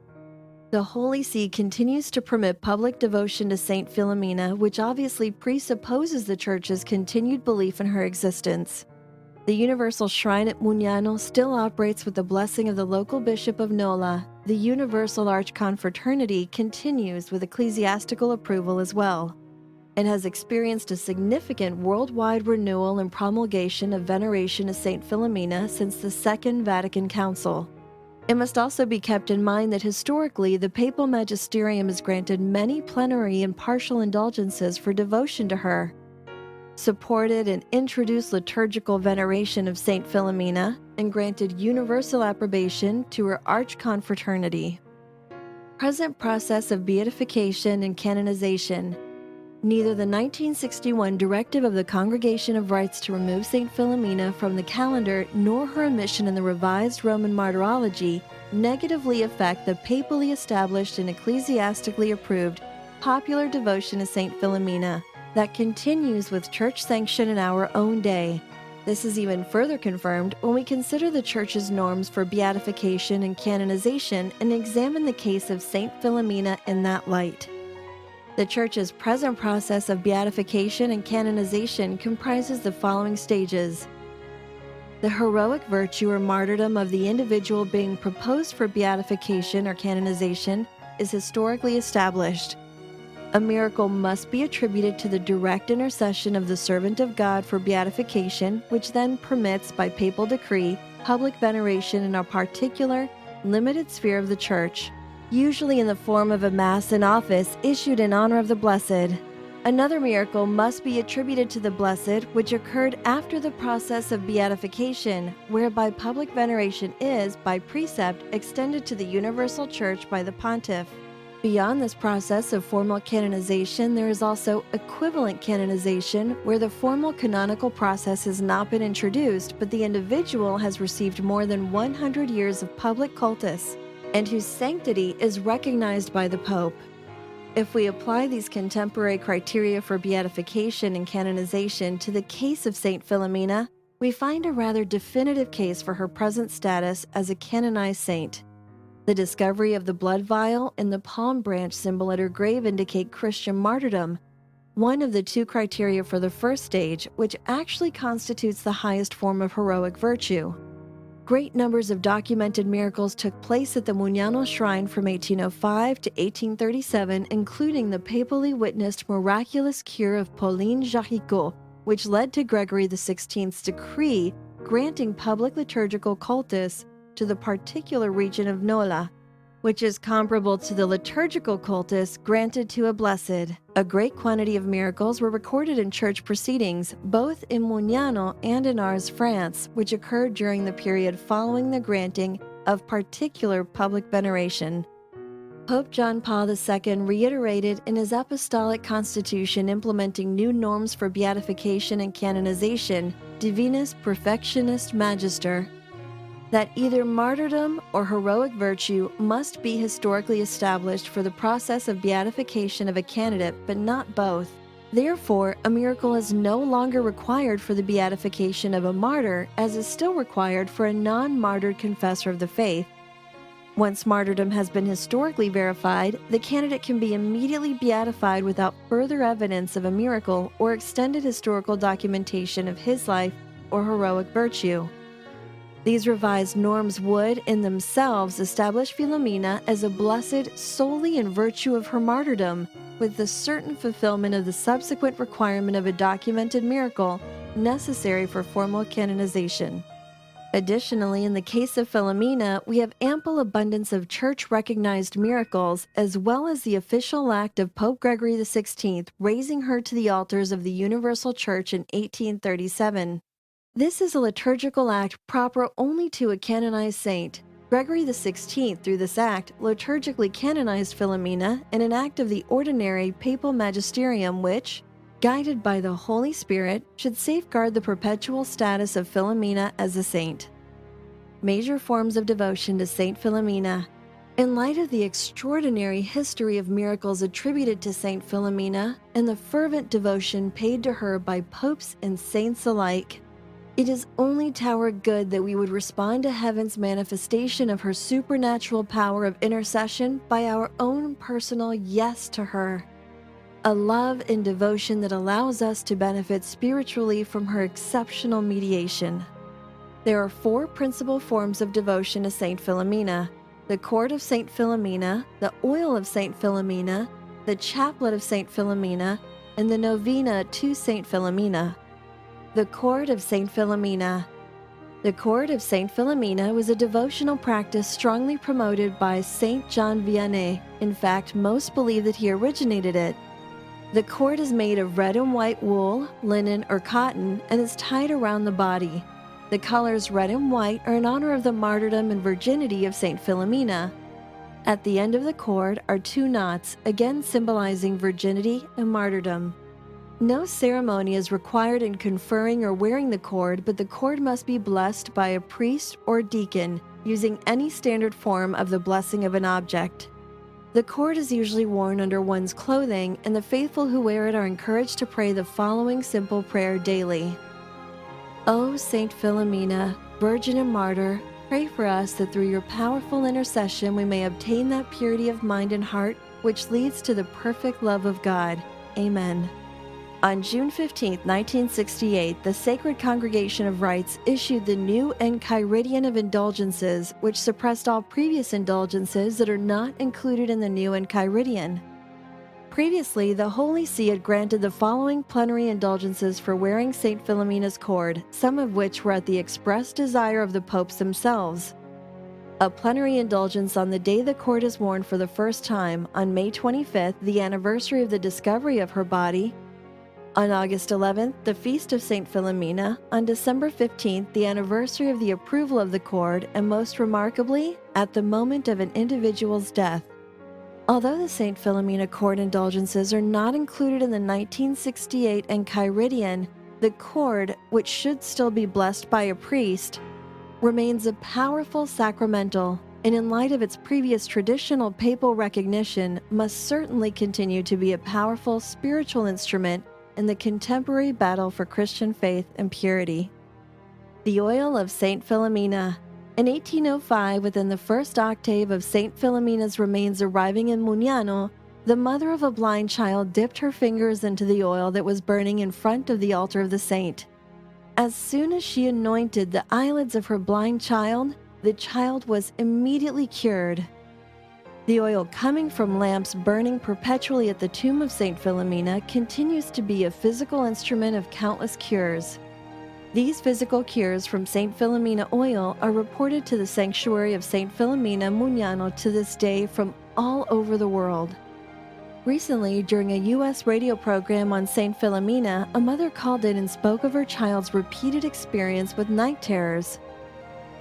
The Holy See continues to permit public devotion to Saint Philomena, which obviously presupposes the Church's continued belief in her existence. The Universal Shrine at Mugnano still operates with the blessing of the local Bishop of Nola. The Universal Archconfraternity continues with ecclesiastical approval as well, and has experienced a significant worldwide renewal and promulgation of veneration of Saint Philomena since the Second Vatican Council. It must also be kept in mind that historically the papal magisterium has granted many plenary and partial indulgences for devotion to her, supported and introduced liturgical veneration of Saint Philomena, and granted universal approbation to her archconfraternity. Present process of beatification and canonization. Neither the 1961 directive of the Congregation of Rites to remove Saint Philomena from the calendar nor her omission in the revised Roman Martyrology negatively affect the papally established and ecclesiastically approved popular devotion to Saint Philomena that continues with church sanction in our own day. This is even further confirmed when we consider the Church's norms for beatification and canonization and examine the case of Saint Philomena in that light. The Church's present process of beatification and canonization comprises the following stages. The heroic virtue or martyrdom of the individual being proposed for beatification or canonization is historically established. A miracle must be attributed to the direct intercession of the servant of God for beatification, which then permits, by papal decree, public veneration in a particular, limited sphere of the Church, usually in the form of a Mass in office issued in honor of the Blessed. Another miracle must be attributed to the Blessed, which occurred after the process of beatification, whereby public veneration is, by precept, extended to the universal Church by the Pontiff. Beyond this process of formal canonization, there is also equivalent canonization, where the formal canonical process has not been introduced, but the individual has received more than 100 years of public cultus, and whose sanctity is recognized by the Pope. If we apply these contemporary criteria for beatification and canonization to the case of Saint Philomena, we find a rather definitive case for her present status as a canonized saint. The discovery of the blood vial and the palm branch symbol at her grave indicate Christian martyrdom, one of the two criteria for the first stage, which actually constitutes the highest form of heroic virtue. Great numbers of documented miracles took place at the Mugnano shrine from 1805 to 1837, including the papally witnessed miraculous cure of Pauline Jaricot, which led to Gregory XVI's decree granting public liturgical cultus to the particular region of Nola, which is comparable to the liturgical cultus granted to a blessed. A great quantity of miracles were recorded in church proceedings, both in Mugnano and in Ars, France, which occurred during the period following the granting of particular public veneration. Pope John Paul II reiterated in his apostolic constitution implementing new norms for beatification and canonization, Divinis Perfectionis Magister, that either martyrdom or heroic virtue must be historically established for the process of beatification of a candidate, but not both. Therefore, a miracle is no longer required for the beatification of a martyr, as is still required for a non-martyred confessor of the faith. Once martyrdom has been historically verified, the candidate can be immediately beatified without further evidence of a miracle or extended historical documentation of his life or heroic virtue. These revised norms would, in themselves, establish Filomena as a blessed solely in virtue of her martyrdom, with the certain fulfillment of the subsequent requirement of a documented miracle necessary for formal canonization. Additionally, in the case of Filomena, we have ample abundance of church-recognized miracles, as well as the official act of Pope Gregory XVI raising her to the altars of the Universal Church in 1837. This is a liturgical act proper only to a canonized saint. Gregory XVI, through this act, liturgically canonized Filomena in an act of the ordinary papal magisterium which, guided by the Holy Spirit, should safeguard the perpetual status of Filomena as a saint. Major forms of devotion to Saint Philomena. In light of the extraordinary history of miracles attributed to Saint Philomena and the fervent devotion paid to her by popes and saints alike, it is only to our good that we would respond to heaven's manifestation of her supernatural power of intercession by our own personal yes to her. A love and devotion that allows us to benefit spiritually from her exceptional mediation. There are four principal forms of devotion to Saint Philomena: the cord of Saint Philomena, the oil of Saint Philomena, the chaplet of Saint Philomena, and the novena to Saint Philomena. The cord of Saint Philomena. The cord of Saint Philomena was a devotional practice strongly promoted by Saint John Vianney. In fact, most believe that he originated it. The cord is made of red and white wool, linen, or cotton, and is tied around the body. The colors red and white are in honor of the martyrdom and virginity of Saint Philomena. At the end of the cord are two knots, again symbolizing virginity and martyrdom. No ceremony is required in conferring or wearing the cord, but the cord must be blessed by a priest or deacon, using any standard form of the blessing of an object. The cord is usually worn under one's clothing, and the faithful who wear it are encouraged to pray the following simple prayer daily. O Saint Philomena, Virgin and Martyr, pray for us that through your powerful intercession we may obtain that purity of mind and heart which leads to the perfect love of God. Amen. On June 15, 1968, the Sacred Congregation of Rites issued the new Enchiridion of Indulgences, which suppressed all previous indulgences that are not included in the new Enchiridion. Previously, the Holy See had granted the following plenary indulgences for wearing Saint Philomena's cord, some of which were at the express desire of the popes themselves. A plenary indulgence on the day the cord is worn for the first time, on May 25th, the anniversary of the discovery of her body. On August 11th, the feast of Saint Philomena. On December 15th, the anniversary of the approval of the cord, and most remarkably, at the moment of an individual's death. Although the Saint Philomena cord indulgences are not included in the 1968 Enchiridion, the cord, which should still be blessed by a priest, remains a powerful sacramental, and in light of its previous traditional papal recognition, must certainly continue to be a powerful spiritual instrument in the contemporary battle for Christian faith and purity. The oil of Saint Philomena. In 1805, within the first octave of Saint Philomena's remains arriving in Mugnano, the mother of a blind child dipped her fingers into the oil that was burning in front of the altar of the saint. As soon as she anointed the eyelids of her blind child, the child was immediately cured. The oil coming from lamps burning perpetually at the tomb of Saint Philomena continues to be a physical instrument of countless cures. These physical cures from Saint Philomena oil are reported to the sanctuary of Saint Philomena, Mugnano, to this day from all over the world. Recently, during a U.S. radio program on Saint Philomena, a mother called in and spoke of her child's repeated experience with night terrors.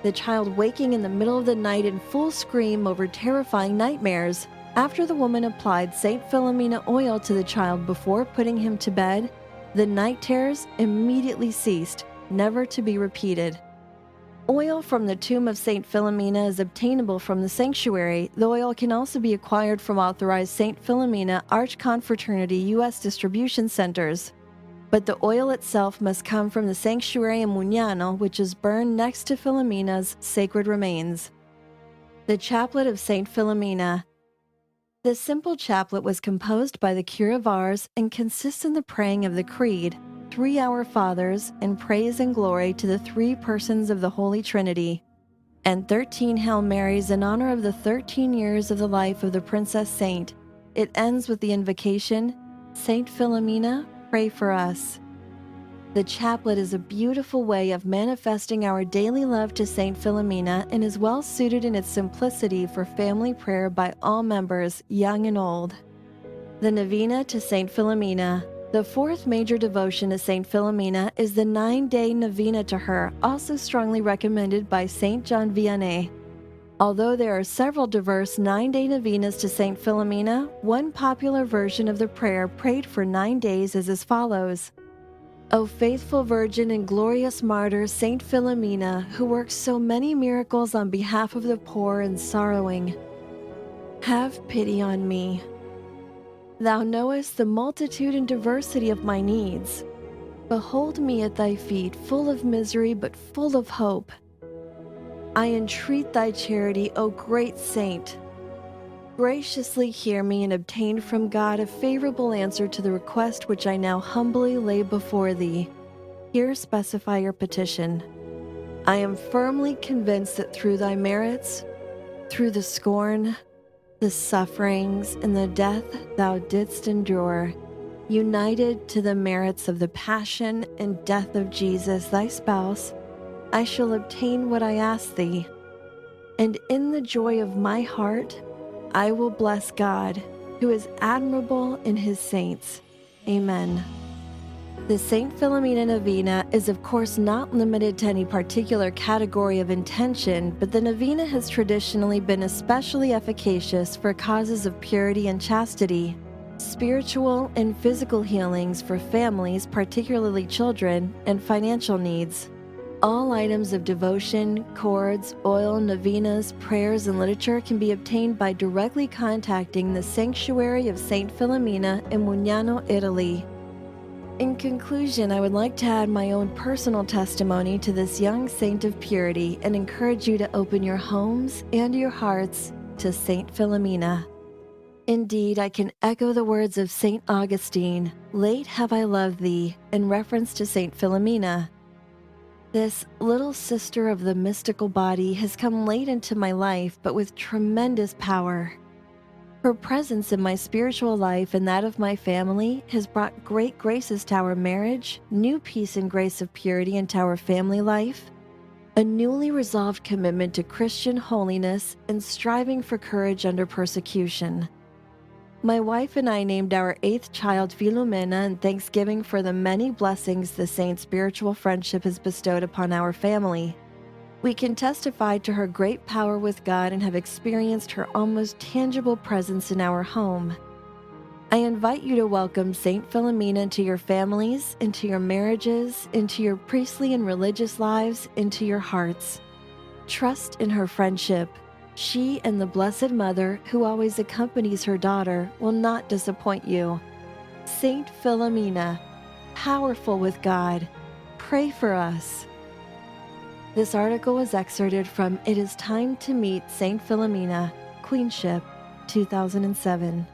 The child waking in the middle of the night in full scream over terrifying nightmares. After the woman applied Saint Philomena oil to the child before putting him to bed, the night terrors immediately ceased, never to be repeated. Oil from the tomb of Saint Philomena is obtainable from the sanctuary. The oil can also be acquired from authorized Saint Philomena Archconfraternity U.S. distribution centers. But the oil itself must come from the sanctuary in Mugnano, which is burned next to Philomena's sacred remains. The Chaplet of Saint Philomena. This simple chaplet was composed by the Cure of Ars and consists in the praying of the Creed, 3 Our Fathers, and praise and glory to the 3 persons of the Holy Trinity, and 13 Hail Marys in honor of the 13 years of the life of the Princess Saint. It ends with the invocation, Saint Philomena, pray for us. The chaplet is a beautiful way of manifesting our daily love to Saint Philomena and is well suited in its simplicity for family prayer by all members, young and old. The Novena to Saint Philomena. The 4th major devotion to Saint Philomena is the 9-day novena to her, also strongly recommended by Saint John Vianney. Although there are several diverse 9-day novenas to Saint Philomena, one popular version of the prayer prayed for 9 days is as follows. O faithful Virgin and glorious martyr Saint Philomena, who works so many miracles on behalf of the poor and sorrowing, have pity on me. Thou knowest the multitude and diversity of my needs. Behold me at thy feet, full of misery but full of hope. I entreat thy charity, O great saint. Graciously hear me and obtain from God a favorable answer to the request which I now humbly lay before thee. Here specify your petition. I am firmly convinced that through thy merits, through the scorn, the sufferings, and the death thou didst endure, united to the merits of the passion and death of Jesus, thy spouse, I shall obtain what I ask thee, and in the joy of my heart, I will bless God, who is admirable in his saints. Amen. The Saint Philomena Novena is of course not limited to any particular category of intention, but the novena has traditionally been especially efficacious for causes of purity and chastity, spiritual and physical healings for families, particularly children, and financial needs. All items of devotion, cords, oil, novenas, prayers, and literature can be obtained by directly contacting the Sanctuary of Saint Philomena in Mugnano, Italy. In conclusion, I would like to add my own personal testimony to this young saint of purity and encourage you to open your homes and your hearts to Saint Philomena. Indeed, I can echo the words of Saint Augustine, "Late have I loved thee," in reference to Saint Philomena. This little sister of the mystical body has come late into my life, but with tremendous power. Her presence in my spiritual life and that of my family has brought great graces to our marriage, new peace and grace of purity into our family life, a newly resolved commitment to Christian holiness, and striving for courage under persecution. My wife and I named our 8th child Filomena in thanksgiving for the many blessings the saint's spiritual friendship has bestowed upon our family. We can testify to her great power with God and have experienced her almost tangible presence in our home. I invite you to welcome Saint Philomena into your families, into your marriages, into your priestly and religious lives, into your hearts. Trust in her friendship. She and the Blessed Mother, who always accompanies her daughter, will not disappoint you. Saint Philomena, powerful with God, pray for us. This article was excerpted from It Is Time to Meet Saint Philomena, Queenship, 2007.